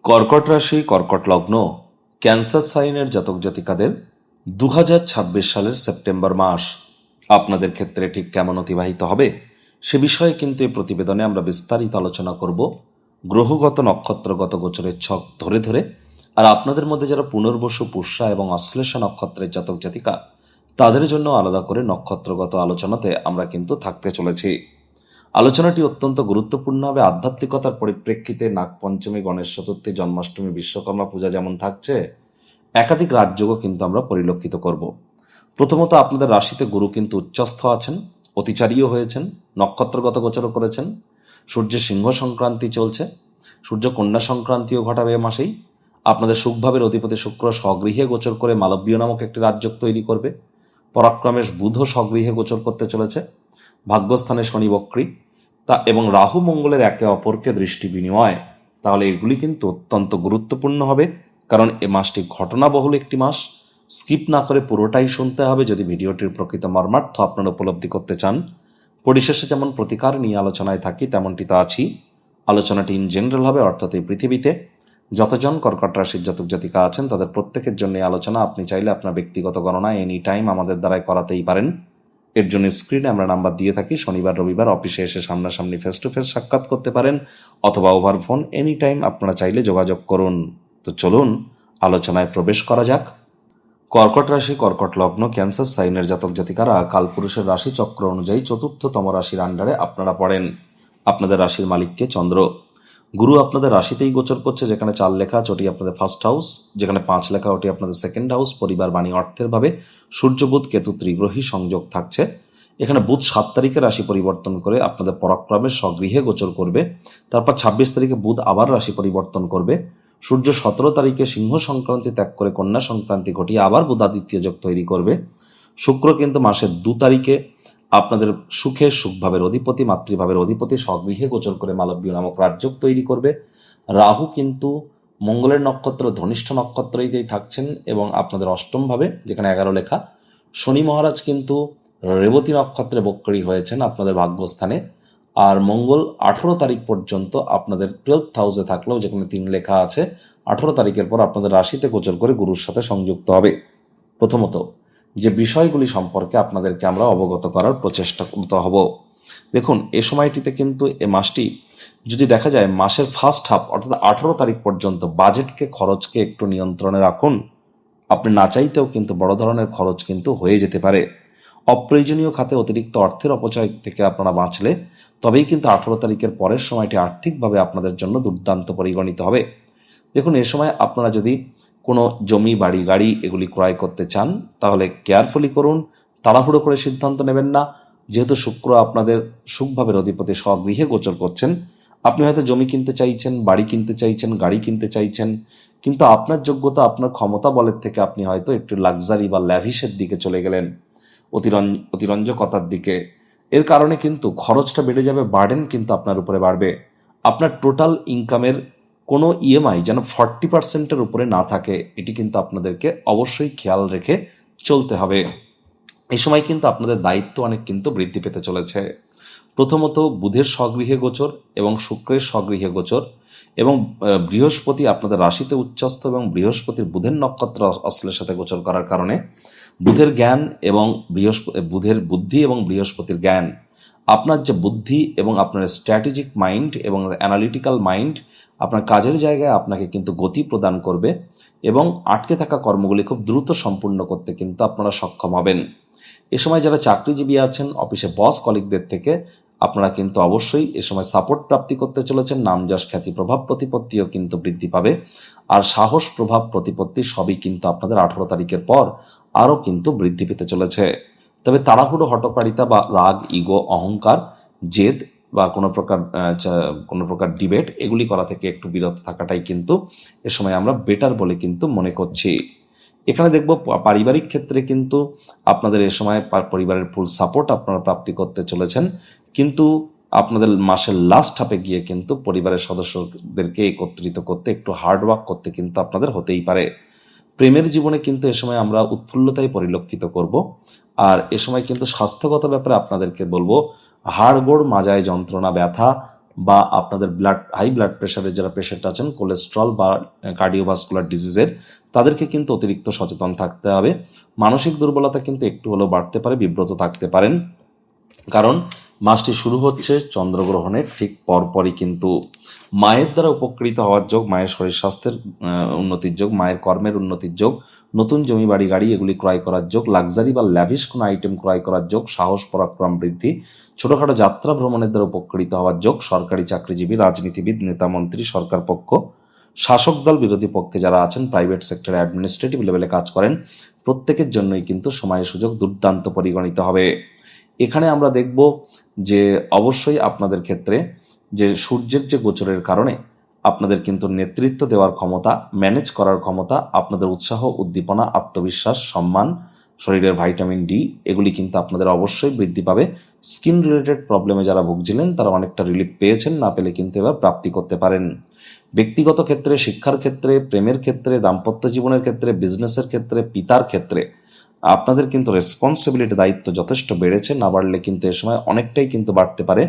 কর্কট রাশি, কর্কট লগ্ন, ক্যান্সার সাইনের জাতক জাতিকাদের 2026 সালের সেপ্টেম্বর মাস আপনাদের ক্ষেত্রে ঠিক কেমন অতিবাহিত হবে সে বিষয়ে কিন্তু এই প্রতিবেদনে আমরা বিস্তারিত আলোচনা করব। গ্রহগত নক্ষত্রগত গোচরের ছক ধরে ধরে। আর আপনাদের মধ্যে যারা পুনর্বসু, পুষ্যা এবং অশ্লেষা নক্ষত্রের জাতক জাতিকা, তাদের জন্য আলাদা করে নক্ষত্রগত আলোচনাতে আমরা কিন্তু থাকতে চলেছি। আলোচনাটি অত্যন্ত গুরুত্বপূর্ণ হবে আধ্যাত্মিকতার পরিপ্রেক্ষিতে। নাগপঞ্চমী, গণেশ চতুর্থী, জন্মাষ্টমী, বিশ্বকর্মা পূজা যেমন থাকছে, একাধিক রাজযোগও কিন্তু আমরা পরিলক্ষিত করব। প্রথমত, আপনাদের রাশিতে গুরু কিন্তু উচ্চস্থ আছেন, অতিচারীও হয়েছেন, নক্ষত্রগত গোচরও করেছেন। সূর্যের সিংহ সংক্রান্তি চলছে, সূর্য কন্যা সংক্রান্তিও ঘটাবে এ মাসেই। আপনাদের সুখভাবের অধিপতি শুক্র স্বগৃহে গোচর করে মালব্য নামক একটি রাজযোগ তৈরি করবে। পরাক্রমেশ বুধও স্বগৃহে গোচর করতে চলেছে। ভাগ্যস্থানে শনি বক্রী এবং রাহু মঙ্গলের একে অপরকে দৃষ্টি বিনিময়, তাহলে এগুলি কিন্তু অত্যন্ত গুরুত্বপূর্ণ হবে। কারণ এ মাসটি ঘটনাবহুল একটি মাস। স্কিপ না করে পুরোটাই শুনতে হবে যদি ভিডিওটির প্রকৃত মর্মার্থ আপনারা উপলব্ধি করতে চান। পরিশেষে যেমন প্রতিকার নিয়ে আলোচনায় থাকি, তেমনটি তো আছি। আলোচনাটি ইন জেনারেল হবে, অর্থাৎ এই পৃথিবীতে যতজন কর্কট রাশির জাতক জাতিকা আছেন তাদের প্রত্যেকের জন্য আলোচনা। আপনি চাইলে আপনার ব্যক্তিগত গণনা এনি টাইম আমাদের দ্বারাই করাতেই পারেন। এর জন্য স্ক্রিনে আমরা নাম্বার দিয়ে থাকি। শনিবার রবিবার অফিসে এসে সামনাসামনি ফেস টু ফেস সাক্ষাৎ করতে পারেন, অথবা ওভার ফোন এনি টাইম আপনারা চাইলে যোগাযোগ করুন। তো চলুন আলোচনায় প্রবেশ করা যাক। কর্কট রাশি, কর্কট লগ্ন, ক্যান্সার সাইনের জাতক জাতিকারা কালপুরুষের রাশি চক্র অনুযায়ী চতুর্থতম রাশির আন্ডারে আপনারা পড়েন। আপনাদের রাশির মালিককে চন্দ্র। গুরু আপনাদের রাশিতেই গোচর করছে, যেখানে 4 লেখা আছে ওটি আপনাদের ফার্স্ট হাউস, যেখানে 5 লেখা ওটি আপনাদের সেকেন্ড হাউস। পরিবার, বাণী, অর্থের ভাবে সূর্য বুধ কেতু ত্রিগ্রহী সংযোগ থাকছে। এখানে বুধ 7 তারিখে রাশি পরিবর্তন করে আপনাদের পরাক্রমের স্বগৃহে গোচর করবে। তারপর 26 তারিখে বুধ আবার রাশি পরিবর্তন করবে। সূর্য 17 তারিখে সিংহ সংক্রান্তি ত্যাগ করে কন্যা সংক্রান্তি ঘটিয়ে আবার বুধাদিত্য যোগ তৈরি করবে। শুক্র কিন্তু মাসের 2 তারিখে আপনাদের সুখের সুখভাবের অধিপতি, মাতৃভাবের অধিপতি স্বগৃহে গোচর করে মালব্য নামক রাজযোগ তৈরি করবে। রাহু কিন্তু মঙ্গলের নক্ষত্র ধনিষ্ঠ নক্ষত্রইতেই থাকছেন এবং আপনাদের অষ্টম ভাবে, যেখানে 11 লেখা। শনি মহারাজ কিন্তু রেবতী নক্ষত্রে বক্রী হয়েছেন আপনাদের ভাগ্যস্থানে। আর মঙ্গল 18 তারিখ পর্যন্ত আপনাদের 12th হাউসে থাকলেও, যেখানে 3 লেখা আছে, 18 তারিখের পর আপনাদের রাশিতে গোচর করে গুরুর সাথে সংযুক্ত হবে। প্রথমত যে বিষয়গুলি সম্পর্কে আপনাদেরকে আমরা অবগত করার প্রচেষ্টা করতে হব। দেখুন, এ সময়টিতে কিন্তু এ মাসটি যদি দেখা যায়, মাসের ফার্স্ট হাফ অর্থাৎ 18 তারিখ পর্যন্ত বাজেটকে, খরচকে একটু নিয়ন্ত্রণে রাখুন। আপনি না চাইতেও কিন্তু বড় ধরনের খরচ কিন্তু হয়ে যেতে পারে। অপ্রয়োজনীয় খাতে অতিরিক্ত অর্থের অপচয় থেকে আপনারা বাঁচলে তবেই কিন্তু 18 তারিখের পরের সময়টি আর্থিকভাবে আপনাদের জন্য দুর্দান্ত পরিগণিত হবে। দেখুন, এ সময় আপনারা যদি কোনো জমি, বাড়ি, গাড়ি এগুলি ক্রয় করতে চান তাহলে কেয়ারফুলি করুন, তাড়াহুড়ো করে সিদ্ধান্ত নেবেন না। যেহেতু শুক্র আপনাদের সুখভাবের অধিপতি স্বগৃহে গোচর করছেন, আপনি হয়তো জমি কিনতে চাইছেন, বাড়ি কিনতে চাইছেন, গাড়ি কিনতে চাইছেন, কিন্তু আপনার যোগ্যতা, আপনার ক্ষমতা বলের থেকে আপনি হয়তো একটু লাক্সারি বা ল্যাভিশের দিকে চলে গেলেন, অতিরঞ্জকতার দিকে। এর কারণে কিন্তু খরচটা বেড়ে যাবে, বার্ডেন কিন্তু আপনার উপরে বাড়বে। আপনার টোটাল ইনকামের কোনো ইএমআই যেন 40%-এর উপরে না থাকে, এটি কিন্তু আপনাদেরকে অবশ্যই খেয়াল রেখে চলতে হবে। এই সময় কিন্তু আপনাদের দায়িত্ব অনেক কিন্তু বৃদ্ধি পেতে চলেছে। প্রথমত বুধের স্বগৃহে গোচর এবং শুক্রের স্বগৃহে গোচর এবং বৃহস্পতি আপনাদের রাশিতে উচ্চস্থ এবং বৃহস্পতির বুধের নক্ষত্র অশ্লের সাথে গোচর করার কারণে বুধের জ্ঞান এবং বুধের বুদ্ধি এবং বৃহস্পতির জ্ঞান, আপনার যে বুদ্ধি এবং আপনার স্ট্র্যাটেজিক মাইন্ড এবং অ্যানালিটিক্যাল মাইন্ড আপনার কাজের জায়গায় আপনাকে কিন্তু গতি প্রদান করবে এবং আটকে থাকা কর্মগুলি খুব দ্রুত সম্পূর্ণ করতে কিন্তু আপনারা সক্ষম হবেন। এ সময় যারা চাকরিজীবী আছেন, অফিসে বস কলিগদের থেকে আপনারা কিন্তু অবশ্যই এ সময় সাপোর্ট প্রাপ্তি করতে চলেছেন। নাম, যশ, খ্যাতি, প্রভাব প্রতিপত্তিও কিন্তু বৃদ্ধি পাবে। আর সাহস, প্রভাব, প্রতিপত্তি সবই কিন্তু আপনাদের 18 তারিখের পর আরও কিন্তু বৃদ্ধি পেতে চলেছে। তবে তাড়াহুড়ো, হঠকারিতা বা রাগ, ইগো, অহংকার, জেদ বা কোনো প্রকার ডিবেট এগুলি করা থেকে একটু বিরত থাকাটাই কিন্তু এ সময় আমরা বেটার বলে কিন্তু মনে করছি। এখানে দেখব পারিবারিক ক্ষেত্রে কিন্তু আপনাদের এ সময় পরিবারের ফুল সাপোর্ট আপনারা প্রাপ্তি করতে চলেছেন, কিন্তু আপনাদের মাসের লাস্ট হাফে গিয়ে কিন্তু পরিবারের সদস্যদেরকে একত্রিত করতে একটু হার্ডওয়ার্ক করতে কিন্তু আপনাদের হতেই পারে। প্রেমের জীবনে কিন্তু এ সময় আমরা উৎফুল্লতাই পরিলক্ষিত করব। আর এ সময় কিন্তু স্বাস্থ্যগত ব্যাপারে আপনাদেরকে বলবো, হাড়গোড় মাজায় যন্ত্রণা, ব্যথা, বা আপনাদের হাই ব্লাড প্রেশারের যারা পেশেন্ট আছেন, কোলেস্ট্রল বা কার্ডিওভাস্কুলার ডিজিজের, তাদেরকে কিন্তু অতিরিক্ত সচেতন থাকতে হবে। মানসিক দুর্বলতা কিন্তু একটু হলেও বাড়তে পারে, বিব্রত থাকতে পারেন, কারণ মাসটি শুরু হচ্ছে চন্দ্রগ্রহণের ঠিক পরপরই কিন্তু মায়ের দ্বারা উপকৃত হওয়ার যোগ, মায়ের শরীর স্বাস্থ্যের উন্নতির যোগ, মায়ের কর্মের উন্নতির যোগ, নতুন জমি বাড়ি গাড়ি এগুলি ক্রয় করার যোগ, লাক্সারি বা ল্যাভিশ কোনো আইটেম ক্রয় করার যোগ, সাহস পরাক্রম বৃদ্ধি, ছোটখাটো যাত্রা ভ্রমণের দ্বারা উপকৃত হওয়ার যোগ, সরকারি চাকরিজীবী, রাজনীতিবিদ, নেতা মন্ত্রী, সরকার পক্ষ, শাসক দল, বিরোধী পক্ষে যারা আছেন, প্রাইভেট সেক্টরে অ্যাডমিনিস্ট্রেটিভ লেভেলে কাজ করেন, প্রত্যেকের জন্যই কিন্তু সময় সুযোগ দুর্দান্ত পরিগণিত হবে। এখানে আমরা দেখব যে অবশ্যই আপনাদের ক্ষেত্রে যে সূর্যের যে গোচরের কারণে আপনাদের কিন্তু নেতৃত্ব দেওয়ার ক্ষমতা, ম্যানেজ করার ক্ষমতা, আপনাদের উৎসাহ, উদ্দীপনা, আত্মবিশ্বাস, সম্মান, শরীরের ভাইটামিন ডি এগুলি কিন্তু আপনাদের অবশ্যই বৃদ্ধি পাবে। স্কিন রিলেটেড প্রবলেমে যারা ভুগছিলেন তারা অনেকটা রিলিফ পেয়েছেন, না পেলে কিন্তু এবার প্রাপ্তি করতে পারেন। ব্যক্তিগত ক্ষেত্রে, শিক্ষার ক্ষেত্রে, প্রেমের ক্ষেত্রে, দাম্পত্য জীবনের ক্ষেত্রে, বিজনেসের ক্ষেত্রে, পিতার ক্ষেত্রে আপনাদের কিন্তু রেসপন্সিবিলিটি, দায়িত্ব যথেষ্ট বেড়েছে, না বাড়লে কিন্তু এ সময় অনেকটাই কিন্তু বাড়তে পারে।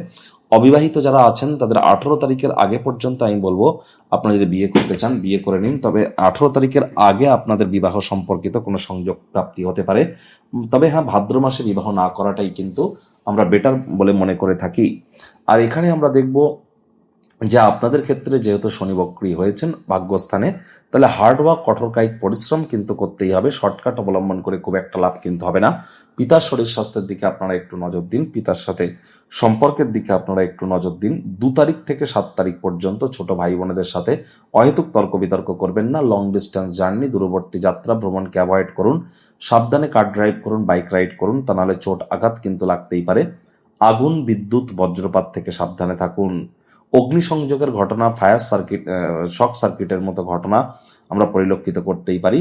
অবিবাহিত যারা আছেন তাদের 18 তারিখের আগে পর্যন্ত আমি বলবো আপনারা যদি বিয়ে করতে চান বিয়ে করে নিন, তবে 18 তারিখের আগে আপনাদের বিবাহ সম্পর্কিত কোনো সংযোগ প্রাপ্তি হতে পারে। তবে হ্যাঁ, ভাদ্র মাসে বিবাহ না করাটাই কিন্তু আমরা বেটার বলে মনে করে থাকি। আর এখানে আমরা দেখব যে আপনাদের ক্ষেত্রে যেহেতু শনি বক্রী হয়েছেন ভাগ্যস্থানে, তাহলে হার্ডওয়ার্ক, কঠোর কায়িক পরিশ্রম কিন্তু করতেই হবে। শর্টকাট অবলম্বন করে খুব একটা লাভ কিন্তু হবে না। পিতার শরীর স্বাস্থ্যের দিকে আপনারা একটু নজর দিন, পিতার সাথে সম্পর্কের দিকে আপনারা একটু নজর দিন। 2 তারিখ থেকে 7 তারিখ পর্যন্ত ছোট ভাই বোনেদের সাথে অহেতুক তর্ক বিতর্ক করবেন না। লং ডিস্টেন্স জার্নি, দূরবর্তী যাত্রা ভ্রমণকে অ্যাভয়েড করুন। সাবধানে কার ড্রাইভ করুন, বাইক রাইড করুন, তা নাহলে চোট আঘাত কিন্তু লাগতেই পারে। আগুন, বিদ্যুৎ, বজ্রপাত থেকে সাবধানে থাকুন। অগ্নিসংযোগের ঘটনা, ফায়ার সার্কিট, শক সার্কিটের মতো ঘটনা আমরা পরিলক্ষিত করতেই পারি।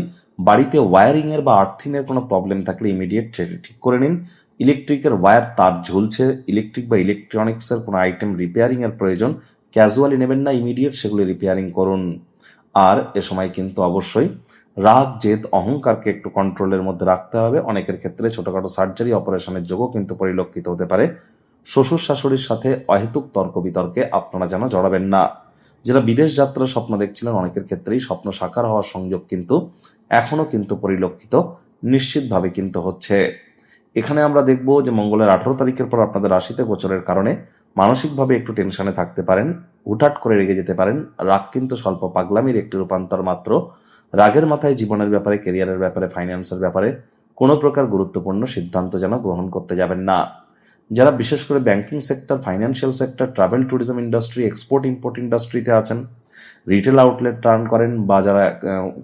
বাড়িতে ওয়্যারিংয়ের বা আর্থিংয়ের কোনো প্রবলেম থাকলে ইমিডিয়েট সেটি ঠিক করে নিন। ইলেকট্রিকের ওয়্যার তার ঝুলছে, ইলেকট্রিক বা ইলেকট্রনিক্সের কোনো আইটেম রিপেয়ারিংয়ের প্রয়োজন, ক্যাজুয়ালি নেবেন না, ইমিডিয়েট সেগুলি রিপেয়ারিং করুন। আর এ সময় কিন্তু অবশ্যই রাগ, জেদ, অহংকারকে একটু কন্ট্রোলের মধ্যে রাখতে হবে। অনেকের ক্ষেত্রে ছোটখাটো সার্জারি, অপারেশনের যোগও কিন্তু পরিলক্ষিত হতে পারে। শ্বশুর শাশুড়ির সাথে অহেতুক তর্ক বিতর্কে আপনারা যেন জড়াবেন না। যারা বিদেশ যাত্রার স্বপ্ন দেখছিলেন অনেকের ক্ষেত্রেই স্বপ্ন সাকার হওয়ার সংযোগ কিন্তু এখনো কিন্তু পরিলক্ষিত নিশ্চিতভাবে কিন্তু হচ্ছে। এখানে আমরা দেখব যে মঙ্গলের 18 তারিখের পর আপনাদের রাশিতে গোচরের কারণে মানসিকভাবে একটু টেনশনে থাকতে পারেন, হুটহাট করে রেগে যেতে পারেন। রাগ কিন্তু স্বল্প পাগলামির একটি রূপান্তর মাত্র। রাগের মাথায় জীবনের ব্যাপারে, কেরিয়ারের ব্যাপারে, ফাইন্যান্সের ব্যাপারে কোনো প্রকার গুরুত্বপূর্ণ সিদ্ধান্ত যেন গ্রহণ করতে যাবেন না। যারা বিশেষ করে banking sector, financial sector, travel tourism industry, export import ইন্ডাস্ট্রিতে আছেন, রিটেল আউটলেট রান করেন, বা যারা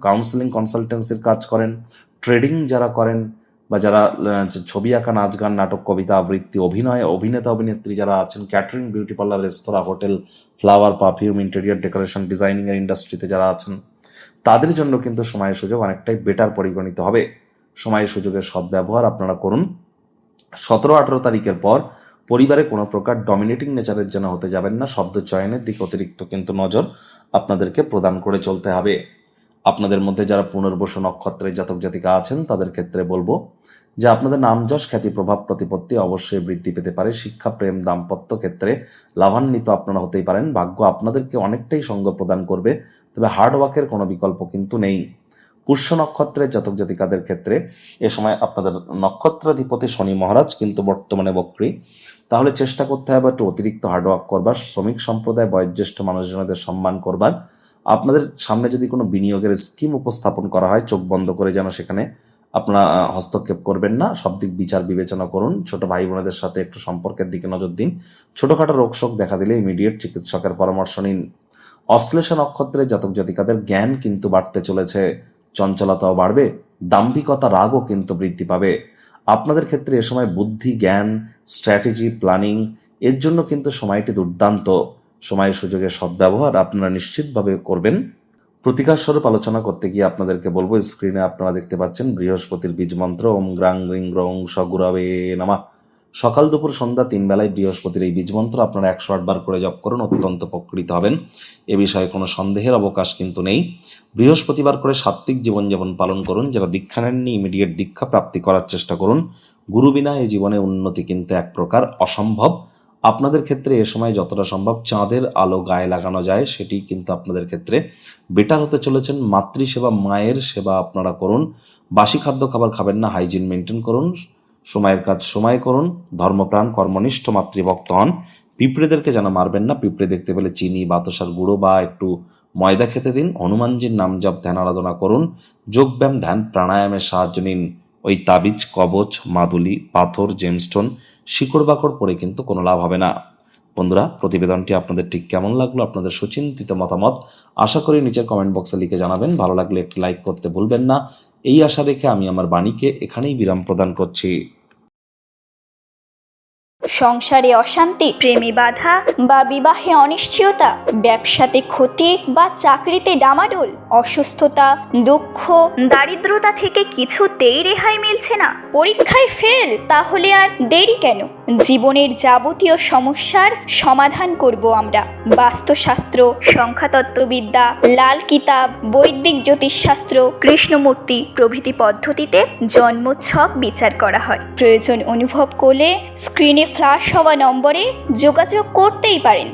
কাউন্সেলিং কনসালটেন্সির কাজ করেন, ট্রেডিং যারা করেন, বা যারা ছবি আঁকা, নাচ গান, নাটক, কবিতা আবৃত্তি, অভিনয়, অভিনেতা অভিনেত্রী যারা আছেন, ক্যাটারিং, বিউটি পার্লার, রেস্তোরাঁ, hotel, flower, perfume, interior decoration, ডিজাইনিংয়ের ইন্ডাস্ট্রিতে যারা আছেন, তাদের জন্য কিন্তু সময়ের সুযোগ অনেকটাই বেটার পরিগণিত হবে। সময়ের সুযোগের সদ্ব্যবহার আপনারা করুন। 17-18 তারিখের পর পরিবারে কোনো প্রকার ডমিনেটিং নেচারের যেন হতে যাবেন না। শব্দ চয়নের দিকে অতিরিক্ত কিন্তু নজর আপনাদেরকে প্রদান করে চলতে হবে। আপনাদের মধ্যে যারা পুনর্বসু নক্ষত্রের জাতক জাতিকা আছেন তাদের ক্ষেত্রে বলবো যে আপনাদের নাম, যশ, খ্যাতি, প্রভাব, প্রতিপত্তি অবশ্যই বৃদ্ধি পেতে পারে। শিক্ষা, প্রেম, দাম্পত্য ক্ষেত্রে লাভান্বিত আপনারা হতেই পারেন। ভাগ্য আপনাদেরকে অনেকটাই সঙ্গ প্রদান করবে, তবে হার্ডওয়ার্কের কোনো বিকল্প কিন্তু নেই। পুষ্য নক্ষত্রের জাতক জাতিকাদের ক্ষেত্রে এ সময় আপনাদের নক্ষত্রাধিপতি শনি মহারাজ কিন্তু বর্তমানে বক্রী, তাহলে চেষ্টা করতে হবে একটু অতিরিক্ত হার্ডওয়ার্ক করবার, শ্রমিক সম্প্রদায়, বয়োজ্যেষ্ঠ মানুষজনদের সম্মান করবার। আপনাদের সামনে যদি কোনো বিনিয়োগের স্কিম উপস্থাপন করা হয়, চোখ বন্ধ করে যেন সেখানে আপনারা হস্তক্ষেপ করবেন না, সব দিক বিচার বিবেচনা করুন। ছোট ভাই বোনেদের সাথে একটু সম্পর্কের দিকে নজর দিন। ছোটখাটো রোগশোক দেখা দিলে ইমিডিয়েট চিকিৎসকের পরামর্শ নিন। অশ্লেষা নক্ষত্রের জাতক জাতিকাদের জ্ঞান কিন্তু বাড়তে চলেছে, চঞ্চলতাও বাড়বে, দাম্ভিকতা, রাগও কিন্তু বৃদ্ধি পাবে। আপনাদের ক্ষেত্রে এ সময় বুদ্ধি, জ্ঞান, স্ট্র্যাটেজি, প্ল্যানিং এর জন্য কিন্তু সময়টি দুর্দান্ত। সময় সুযোগের সদ্ব্যবহার আপনারা নিশ্চিতভাবে করবেন। প্রতিকার স্বরূপ আলোচনা করতে গিয়ে আপনাদেরকে বলবো, স্ক্রিনে আপনারা দেখতে পাচ্ছেন বৃহস্পতির বীজ মন্ত্র ওম গ্রাং গ্রিং গ্রং সগুরবে নামা। সকাল দুপুর সন্ধ্যা 3 বেলায় বৃহস্পতির এই বীজ মন্ত্র আপনারা 108 বার করে জপ করুন, অত্যন্ত উপকৃত হবেন। এ বিষয়ে কোনো সন্দেহের অবকাশ কিন্তু নেই। বৃহস্পতিবার করে সাত্ত্বিক জীবনযাপন পালন করুন। যারা দীক্ষা নেননি ইমিডিয়েট দীক্ষা প্রাপ্তি করার চেষ্টা করুন। গুরু বিনা এই জীবনে উন্নতি কিন্তু এক প্রকার অসম্ভব। আপনাদের ক্ষেত্রে এ সময় যতটা সম্ভব চাঁদের আলো গায়ে লাগানো যায় সেটি কিন্তু আপনাদের ক্ষেত্রে বেটার হতে চলেছেন। মাতৃসেবা, মায়ের সেবা আপনারা করুন। বাসি খাদ্য খাবার খাবেন না, হাইজিন মেনটেন করুন, সময়ের কাজ সময় করুন, ধর্মপ্রাণ কর্মনিষ্ঠ মাতৃভক্ত হন। পিঁপড়েদেরকে যেন মারবেন না। পিঁপড়ে দেখতে পেলে চিনি, বাতাসার গুঁড়ো বা একটু ময়দা খেতে দিন। হনুমানজির নাম জপ ধ্যান আরাধনা করুন। যোগব্যায়াম, ধ্যান, প্রাণায়ামের সাহায্য নিন। ওই তাবিজ, কবচ, মাদুলি, পাথর, জেমস্টোন, শিকড় বাকড় পড়ে কিন্তু কোনো লাভ হবে না। বন্ধুরা, প্রতিবেদনটি আপনাদের ঠিক কেমন লাগলো, আপনাদের সুচিন্তিত মতামত আশা করি নিচের কমেন্ট বক্সে লিখে জানাবেন। ভালো লাগলে একটি লাইক করতে ভুলবেন না। এই আশা রেখে আমি আমার বাণীকে এখানেই বিরাম প্রদান করছি। সংসারে অশান্তি, প্রেমে বাধা বা বিবাহে অনিশ্চয়তা, ব্যবসাতে ক্ষতি বা চাকরিতে ডামাডোল, অসুস্থতা, দুঃখ, দারিদ্রতা থেকে কিছুতেই রেহাই মিলছে না, পরীক্ষায় ফেল, তাহলে আর দেরি কেন? জীবনের যাবতীয় সমস্যার সমাধান করব আমরা। বাস্তুশাস্ত্র, সংখ্যাতত্ত্ববিদ্যা, লাল কিতাব, বৈদিক জ্যোতিষশাস্ত্র, কৃষ্ণমূর্তি প্রভৃতি পদ্ধতিতে জন্মছক বিচার করা হয়। প্রয়োজন অনুভব করলে স্ক্রিনে ফ্ল্যাশ হওয়া নম্বরে যোগাযোগ করতেই পারেন।